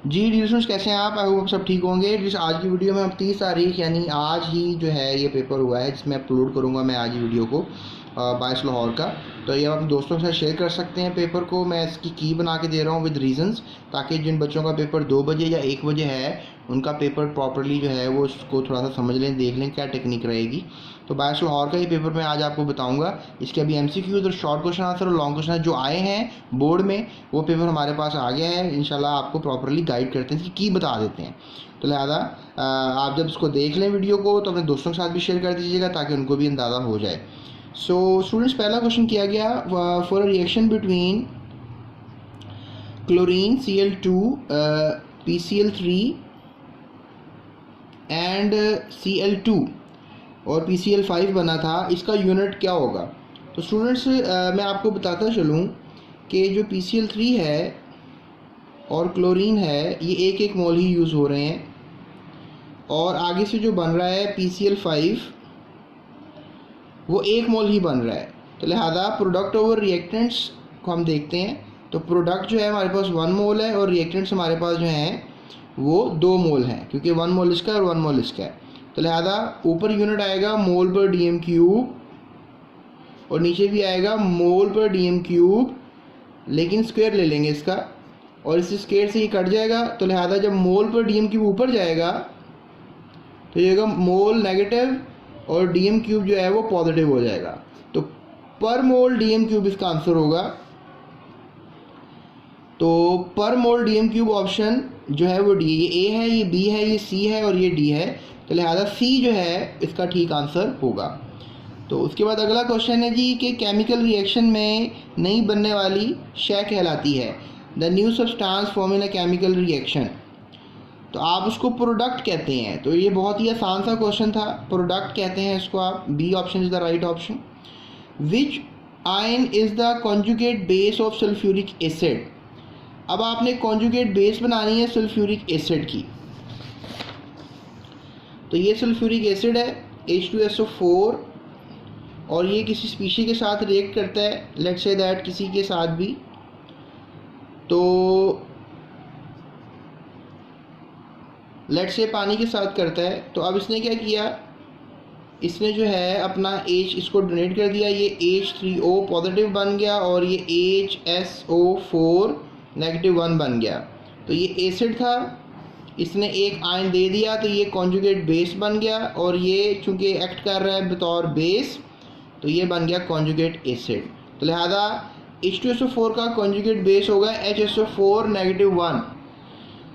जी डिस्टूडेंट्स, कैसे हैं आप? आई होप सब ठीक होंगे। जिस आज की वीडियो में हम 30 तारीख यानी आज ही जो है ये पेपर हुआ है, जिसमें अपलोड करूँगा मैं आज ही वीडियो को बायस लाहौर का। तो ये आप अपने दोस्तों के साथ शेयर कर सकते हैं पेपर को। मैं इसकी की बना के दे रहा हूँ विद रीजंस, ताकि जिन बच्चों का पेपर 2 बजे या 1 बजे है उनका पेपर प्रॉपरली जो है वो उसको थोड़ा सा समझ लें, देख लें क्या टेक्निक रहेगी। तो बायस लाहौर का ही पेपर मैं आज आपको बताऊंगा। इसके अभी MCQ और शॉर्ट क्वेश्चन आंसर और लॉन्ग क्वेश्चन जो आए हैं बोर्ड में, वो पेपर हमारे पास आ गया है। इंशाल्लाह आपको प्रॉपरली गाइड करते हैं, इसकी की बता देते हैं। तो लिहाजा आप जब इसको देख लें वीडियो को तो अपने दोस्तों के साथ भी शेयर कर दीजिएगा, ताकि उनको भी अंदाज़ा हो जाए। सो स्टूडेंट्स, पहला क्वेश्चन किया गया, for a reaction between chlorine Cl2 PCl3 and Cl2 और PCl5 बना था, इसका यूनिट क्या होगा? तो स्टूडेंट्स, मैं आपको बताता चलूँ कि जो PCl3 है और क्लोरीन है, ये एक एक मोल ही यूज़ हो रहे हैं, और आगे से जो बन रहा है PCl5 वो 1 मोल ही बन रहा है। तो लिहाजा प्रोडक्ट ओवर रिएक्टेंट्स को हम देखते हैं, तो प्रोडक्ट जो है हमारे पास 1 मोल है और रिएक्टेंट्स हमारे पास जो हैं वो 2 मोल हैं, क्योंकि 1 मोल इसका और 1 मोल इसका है। तो लिहाजा ऊपर यूनिट आएगा मोल पर DM क्यूब और नीचे भी आएगा मोल पर DM क्यूब, लेकिन स्क्वायर ले लेंगे इसका, और इस स्क्वायर से ये कट जाएगा। तो लिहाजा जब मोल पर DM क्यूब ऊपर जाएगा तो ये होगा मोल नेगेटिव और DM क्यूब जो है वो पॉजिटिव हो जाएगा। तो पर मोल DM क्यूब इसका आंसर होगा। तो पर मोल DM क्यूब ऑप्शन जो है वो डी, ये A है, ये B है, ये C है और ये D है। तो लिहाजा C जो है इसका ठीक आंसर होगा। तो उसके बाद अगला क्वेश्चन है जी कि केमिकल रिएक्शन में नई बनने वाली शय कहलाती है, the new substance form in a chemical reaction. तो आप उसको प्रोडक्ट कहते हैं। तो ये बहुत ही आसान सा क्वेश्चन था, प्रोडक्ट कहते हैं इसको आप। B option is the right option. Which ion is the conjugate base of sulphuric acid. अब आपने कॉन्जुगेट बेस बनानी है सल्फ्यूरिक एसिड की। तो ये सल्फ्यूरिक एसिड है H2SO4, और ये किसी स्पीशी के साथ रिएक्ट करता है, लेट्स से दैट किसी के साथ भी। तो लेट्स से पानी के साथ करता है। तो अब इसने क्या किया, इसने जो है अपना H इसको डोनेट कर दिया, ये H3O पॉजिटिव बन गया और ये HSO4 -1 बन गया। तो ये एसिड था, इसने एक आयन दे दिया, तो ये कॉन्जुगेट बेस बन गया, और ये चूँकि एक्ट कर रहा है बतौर बेस तो ये बन गया कॉन्जुगेट एसिड। तो लिहाजा H2SO4 का कॉन्जुगेट बेस होगा HSO4 -1।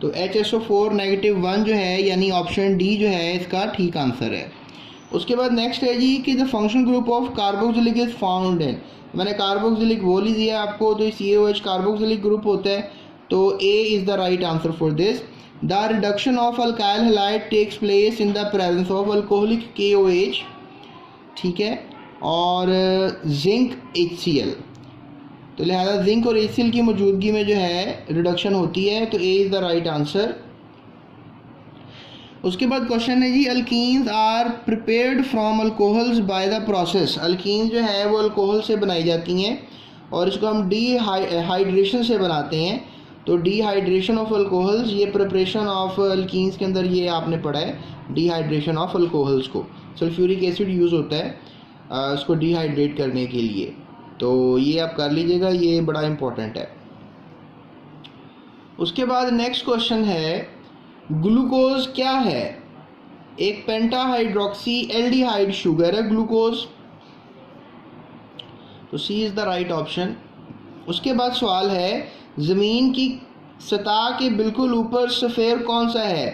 तो HSO4 -1 जो है यानी ऑप्शन डी जो है इसका ठीक आंसर है। उसके बाद नेक्स्ट है जी कि the functional group of carboxylic is found in. मैंने कार्बोक्सिलिक बोल ही दिया आपको, तो COH कार्बोक्सिलिक ग्रुप होता है। तो A is the right answer for this. The reduction of alkyl halide takes place in the presence of alcoholic KOH, ठीक है, और जिंक HCl। तो लिहाजा जिंक और HCl की मौजूदगी में जो है रिडक्शन होती है। तो A is the right answer. उसके बाद क्वेश्चन है जी, alkenes are prepared from alcohols by the process. Alkene जो है वो अल्कोहल से बनाई जाती हैं और इसको हम डिहाइड्रेशन से बनाते हैं। तो डिहाइड्रेशन ऑफ अल्कोहल्स, ये प्रिपरेशन ऑफ अल्कीन्स के अंदर ये आपने पढ़ा है, डिहाइड्रेशन ऑफ अल्कोहल्स को। सल्फ्यूरिक एसिड यूज़ होता है इसको डिहाइड्रेट करने के लिए। तो ये आप कर लीजिएगा, ये बड़ा इंपॉर्टेंट है। उसके बाद नेक्स्ट क्वेश्चन है, ग्लूकोज क्या है? एक पेंटाहाइड्रोक्सी एल्डिहाइड शुगर है ग्लूकोज। तो C is the right option. उसके बाद सवाल है, ज़मीन की सतह के बिल्कुल ऊपर सफ़ेर कौन सा है?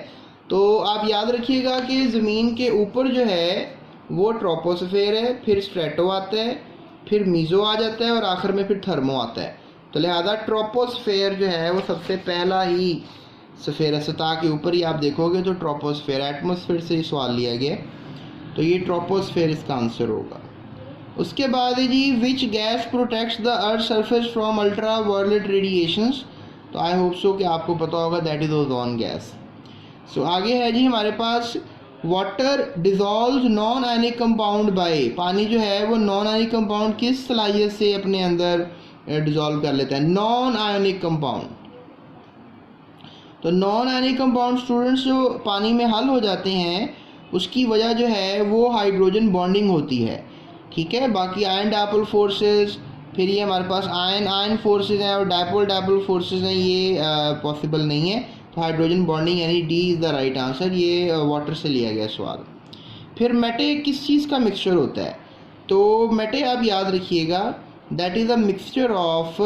तो आप याद रखिएगा कि ज़मीन के ऊपर जो है वो ट्रोपोस्फेयर है, फिर स्ट्रेटो आता है, फिर मीज़ो आ जाता है और आखिर में फिर थर्मो आता है। तो लिहाजा ट्रोपोस्फेयर जो है वो सबसे पहला ही सफ़ेर है। सतह के ऊपर ही आप देखोगे तो ट्रोपोस्फेयर, एटमॉस्फेयर से ही सवाल लिया गया, तो ये ट्रोपोस्फेयर इसका आंसर होगा। उसके बाद है जी, which gas protects the earth surface from ultraviolet radiations. तो आई होप सो कि आपको पता होगा, that is ozone gas. So आगे है जी हमारे पास, water dissolve non ionic compound by. पानी जो है वो नॉन आयनिक कंपाउंड किस सलाहियत से अपने अंदर डिजॉल्व कर लेता है? Non ionic compound. तो नॉन आयनिक कंपाउंड स्टूडेंट्स जो पानी में हल हो जाते हैं उसकी वजह जो है वो हाइड्रोजन बॉन्डिंग होती है, ठीक है। बाकी आयन डायपोल फोर्सेस, फिर ये हमारे पास आयन फोर्सेस हैं और डायपोल फोर्सेस हैं, ये पॉसिबल नहीं है। तो हाइड्रोजन बॉन्डिंग यानी D is the right answer. ये वाटर से लिया गया सवाल। फिर मेटे किस चीज़ का मिक्सचर होता है? तो मेटे आप याद रखिएगा, that is a mixture of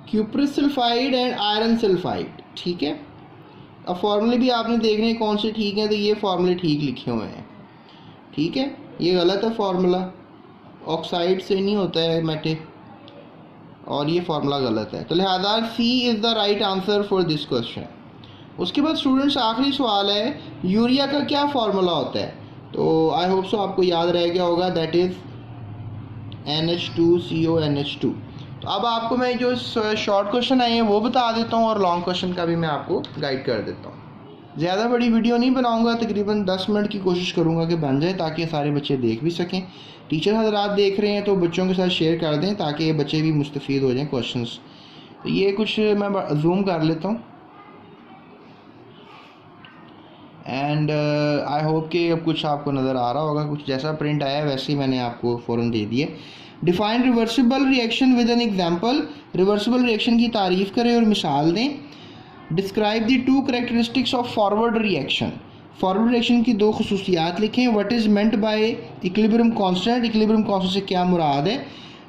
cuprous sulphide and iron sulphide, ठीक है। अब फॉर्मूले भी आपने देखने कौन से ठीक हैं, तो ये फॉर्मूले ठीक लिखे हुए हैं, ठीक है। ये गलत है फार्मूला, ऑक्साइड से नहीं होता है मेटे, और ये फार्मूला गलत है। तो लिहाजा C is the right answer for this question. उसके बाद स्टूडेंट्स आखिरी सवाल है, यूरिया का क्या फार्मूला होता है? तो आई होप सो आपको याद रह गया होगा, दैट इज़ NH2CONH2। तो अब आपको मैं जो शॉर्ट क्वेश्चन आए हैं वो बता देता हूँ और लॉन्ग क्वेश्चन का भी मैं आपको गाइड कर देता हूँ। ज़्यादा बड़ी वीडियो नहीं बनाऊंगा, तकरीबन 10 मिनट की कोशिश करूँगा कि बन जाए, ताकि सारे बच्चे देख भी सकें। टीचर हजरात देख रहे हैं तो बच्चों के साथ शेयर कर दें ताकि बच्चे भी मुस्तफ़ीद हो जाएं क्वेश्चंस। तो ये कुछ मैं जूम कर लेता हूँ एंड आई होप कि अब कुछ आपको नज़र आ रहा होगा। कुछ जैसा प्रिंट आया है वैसे ही मैंने आपको फ़ौरन दे दिए। Define reversible reaction with an example. Reversible reaction की तारीफ़ करें और मिसाल दें। Describe the two characteristics of forward reaction. Forward reaction की दो खसूसियात लिखें। What is meant by equilibrium constant. Equilibrium constant से क्या मुराद है?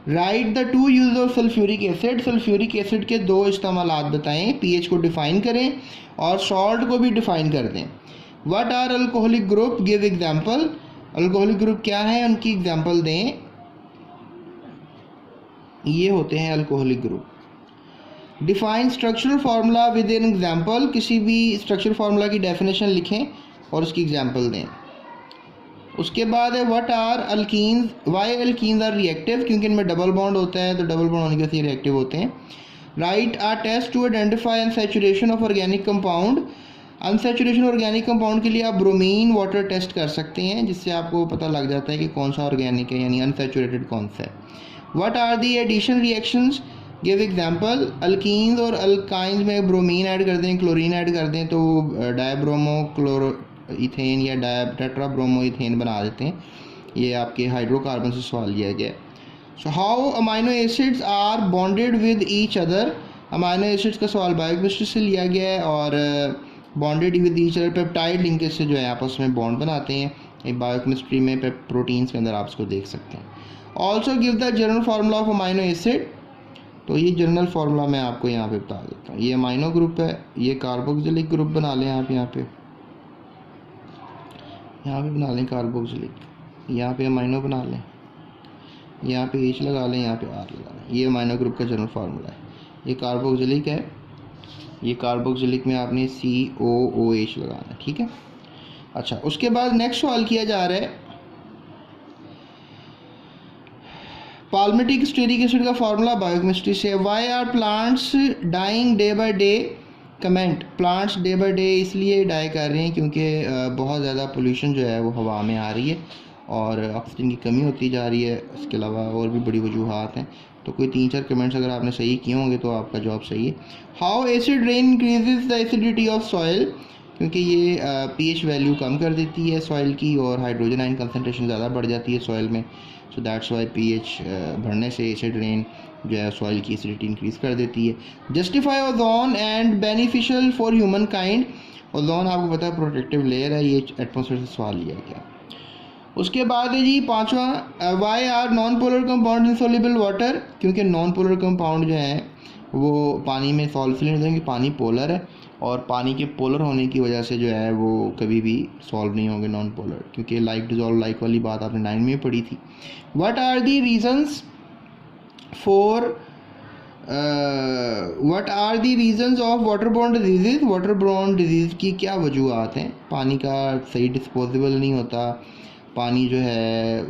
Right the two use of sulphuric acid. Sulphuric acid के दो इस्तेमालात बताएं। पीएच को डिफ़ाइन करें और सॉल्ट को भी डिफ़ाइन कर दें। What are alcoholic group, give example. Alcoholic group क्या है, उनकी एग्जाम्पल दें। ये होते हैं alcoholic group. Define structural formula with an example. किसी भी स्ट्रक्चरल फार्मूला की डेफिनेशन लिखें और उसकी एग्जाम्पल दें। उसके बाद है what are alkenes, why alkenes are reactive, क्योंकि इनमें डबल बॉन्ड होता है, तो डबल बॉन्ड होने के वजह से रिएक्टिव होते हैं। Write are test to identify unsaturation of organic compound. Unsaturation organic compound के लिए आप ब्रोमीन वाटर टेस्ट कर सकते हैं, जिससे आपको पता लग जाता है कि कौन सा ऑर्गेनिक है, यानी अनसैचुरेटेड कौन सा है। What are the addition reactions, give example. Alkenes और अल्काइंस में ब्रोमीन ऐड कर दें, क्लोरीन ऐड कर दें तो डायब्रोमो क्लोरो इथेन या टेट्रा ब्रोमो इथेन बना देते हैं। ये आपके हाइड्रोकार्बन से सवाल लिया गया। So how amino acids are bonded with each other. Amino acids का सवाल बायोकेमिस्ट्री से लिया गया है और bonded with each other peptide linkage से जो है आपस में बॉन्ड बनाते हैं। एक बायोकेमिस्ट्री में प्रोटीन्स के अंदर आप इसको देख सकते हैं। Also give the general formula of amino acid. तो ये जनरल फार्मूला मैं आपको यहाँ पे बता देता हूँ। ये अमाइनो ग्रुप है, ये कार्बोक्सिलिक ग्रुप बना लें आप यहाँ पे बना लें कार्बोक्सिलिक, यहाँ पे अमाइनो बना लें, यहाँ पे H लगा लें, यहाँ पे R लगा लें। ये अमाइनो ग्रुप का जनरल फार्मूला है। ये कार्बोक्सिलिक है, ये कार्बोक्सिलिक में आपने COOH लगाना है, ठीक है। अच्छा, उसके बाद नेक्स्ट सवाल किया जा रहा है पाल्मिटिक स्टीरिक एसिड का फार्मूला बायोकेमिस्ट्री से। Why are plants dying day by day. Comment, plants day by day इसलिए डाई कर रहे हैं क्योंकि बहुत ज़्यादा पोल्यूशन जो है वो हवा में आ रही है और ऑक्सीजन की कमी होती जा रही है। इसके अलावा और भी बड़ी वजूहात हैं। तो कोई 3-4 कमेंट्स अगर आपने सही किए होंगे तो आपका जवाब सही है। How acid rain increases the acidity of soil. क्योंकि ये pH वैल्यू कम कर देती है सॉइल की और हाइड्रोजन आयन कंसनट्रेशन ज़्यादा बढ़ जाती है सॉइल में। सो दैट्स वाई pH बढ़ने से एसिड रेन जो है सॉइल की एसिडिटी इंक्रीज़ कर देती है। Justify ozone and beneficial for human kind. Ozone आपको पता है प्रोटेक्टिव लेयर है, ये एटमॉस्फेयर से सवाल लिया गया। उसके बाद है जी 5वां, why are non polar compound insoluble water. क्योंकि नॉन पोलर कंपाउंड जो हैं वो पानी में सॉल्व नहीं होते, पानी पोलर है और पानी के पोलर होने की वजह से जो है वो कभी भी सॉल्व नहीं होंगे नॉन पोलर, क्योंकि लाइक डिजॉल्व लाइक वाली बात आपने 9 में पढ़ी थी। What are the reasons for what are the reasons of water borne disease. Water borne disease की क्या वजूहत हैं? पानी का सही डिस्पोजेबल नहीं होता, पानी जो है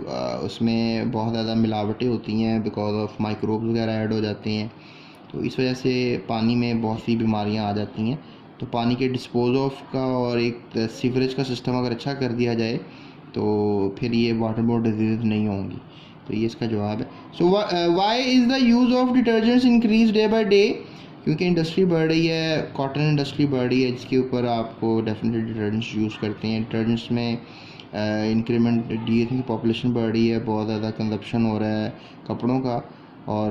उसमें बहुत ज़्यादा मिलावटें होती हैं, बिकॉज ऑफ माइक्रोब्स वगैरह ऐड हो जाते हैं, तो इस वजह से पानी में बहुत सी बीमारियां आ जाती हैं। तो पानी के डिस्पोज ऑफ का और एक सीवरेज का सिस्टम अगर अच्छा कर दिया जाए तो फिर ये वाटर बोर्न डिजीज़ नहीं होंगी। तो ये इसका जवाब है। So why is the use of detergents increase day by day? क्योंकि इंडस्ट्री बढ़ रही है, कॉटन इंडस्ट्री बढ़ रही है, जिसके ऊपर आपको डेफिनेटली डिटर्जेंट्स यूज़ करते हैं। डिटर्जेंट्स में इंक्रीमेंट की पॉपुलेशन बढ़ रही है, बहुत ज़्यादा कंजप्शन हो रहा है कपड़ों का, और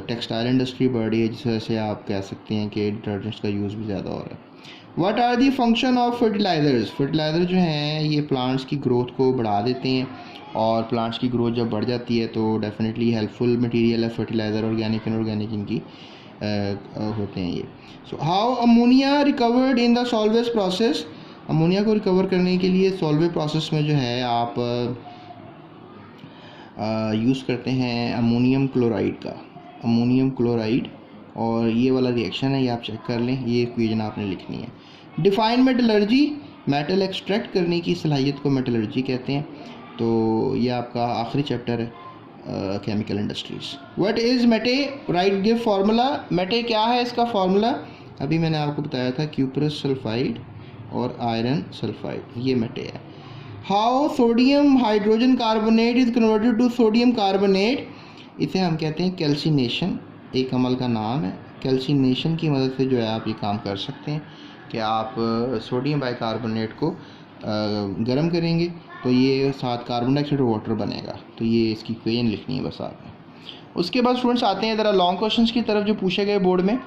टेक्सटाइल इंडस्ट्री बढ़ रही है, जिस वजह से आप कह सकते हैं कि डिटर्जेंट्स का यूज़ भी ज़्यादा हो रहा है। What are the function of fertilisers? Fertiliser जो हैं ये प्लांट्स की ग्रोथ को बढ़ा देते हैं, और प्लांट्स की ग्रोथ जब बढ़ जाती है तो डेफिनेटली हेल्पफुल मटेरियल है फर्टिलाइज़र, ऑर्गेनिक इनऑर्गेनिक इनकी होते हैं ये। So how ammonia recovered in the salvage process? Ammonia को रिकवर करने के लिए सॉल्वे प्रोसेस में जो है आप यूज़ करते हैं अमोनियम क्लोराइड का, अमोनियम क्लोराइड, और ये वाला रिएक्शन है, ये आप चेक कर लें, ये इक्वेशन आपने लिखनी है। Define metallurgy? मेटल एक्सट्रैक्ट करने की सलाहियत को मेटलर्जी कहते हैं। तो ये आपका आखिरी चैप्टर है chemical industries. What is matte? Right give formula. Matte क्या है इसका फार्मूला? अभी मैंने आपको बताया था, क्यूप्रस सल्फाइड और आयरन सल्फाइड, ये मेटे है। How sodium hydrogen carbonate is converted to sodium carbonate? इसे हम कहते हैं कैल्सिनेशन, एक अमल का नाम है। कैल्सिनेशन की मदद से जो है आप ये काम कर सकते हैं कि आप सोडियम बाइकार्बोनेट को गर्म करेंगे तो ये साथ कार्बन डाइऑक्साइड और वाटर बनेगा। तो ये इसकी इक्वेशन लिखनी है बस आपने। उसके बाद स्टूडेंट्स आते हैं ज़रा लॉन्ग क्वेश्चंस की तरफ जो पूछे गए बोर्ड में।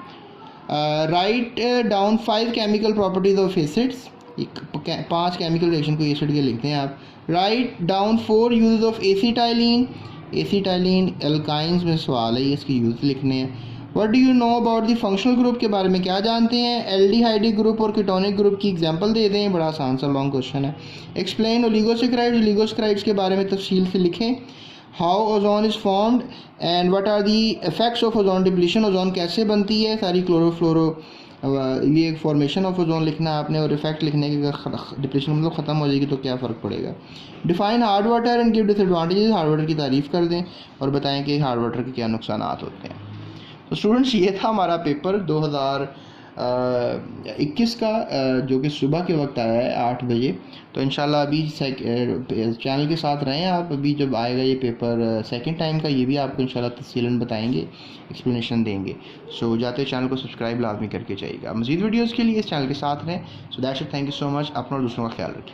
Write down 5 chemical properties of acids. 5 chemical reaction को एसिड के लिखते हैं आप। Write down 4 use of acetylene. Acetylene alkynes में सवाल है, इसके यूज लिखने हैं। What do you know about the functional group? के बारे में क्या जानते हैं? एल्डिहाइडिक ग्रुप और कीटोनिक ग्रुप की एग्जांपल दे दें, बड़ा आसान सा लॉन्ग क्वेश्चन है। Explain oligosaccharides. ओलिगोसैकेराइड्स के बारे में तफसील से लिखें। How ozone is formed and what are the effects of ozone depletion? Ozone कैसे बनती है? सारी क्लोरोफ्लोरो ये फॉर्मेशन ऑफ ओजोन लिखना आपने, और इफेक्ट लिखने के डिप्लीशन मतलब ख़त्म हो जाएगी तो क्या फ़र्क पड़ेगा। Define hard water and give disadvantages. Hard water की तारीफ़ कर दें और बताएं कि हार्ड वाटर के क्या नुकसान होते हैं। तो स्टूडेंट्स ये था हमारा पेपर 2021 का, जो कि सुबह के वक्त आया है 8 बजे। तो इंशाल्लाह अभी चैनल के साथ रहें आप। अभी जब आएगा ये पेपर सेकंड टाइम का, ये भी आपको इंशाल्लाह तफसीलन बताएंगे, एक्सप्लेनेशन देंगे। सो जाते चैनल को सब्सक्राइब लाजमी करके जाइएगा। मज़ीद वीडियोज़ के लिए इस चैनल के साथ रहें। So that's it, thank you so much. अपना और दूसरों का ख्याल रखें।